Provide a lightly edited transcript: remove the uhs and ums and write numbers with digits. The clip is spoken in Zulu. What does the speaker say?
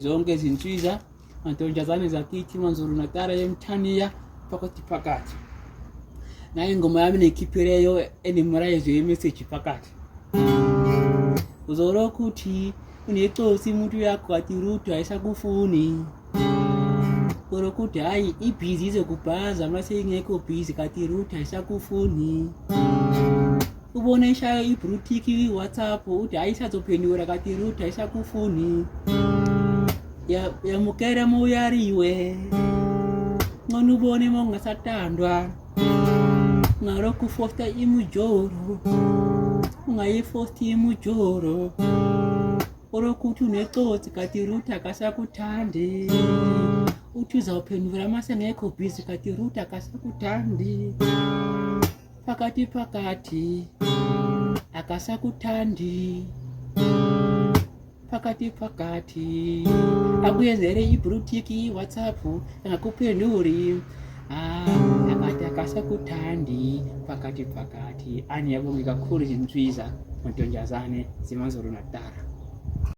zonke zinsizwa mantombazane zakithi manzulu natara yemthaniya phakathi nayo ingoma yami nekhiphileyo enemrayezo yemessage phakathi uzoloku uthi unecosi umuntu yakho athi Ruth ayisakufuni ukuthi hayi ibhizi izokubhaza mase ingekho busy kathi Ruth ayisakufuni ubona ishaya ibrutiki WhatsApp uthi ayisazophendula kathi Ruth ayisakufuni yamukela moyariwe ngone ubone mongasathandwa ngalokhu fosta uMjolo ungayifosti uMjolo orokuthi unecosi kathi Ruth akasakuthandi uthi uzawuphendula mase ngekho busy kathi Ruth akasakuthandi phakathi akasakuthandi phakathi akuyenzele ibrutiki WhatsApp angakuphenduli akathi akasakuthandi phakathi ani yabonge kakhulu zinsizwa mantombazane zimanzulu natara.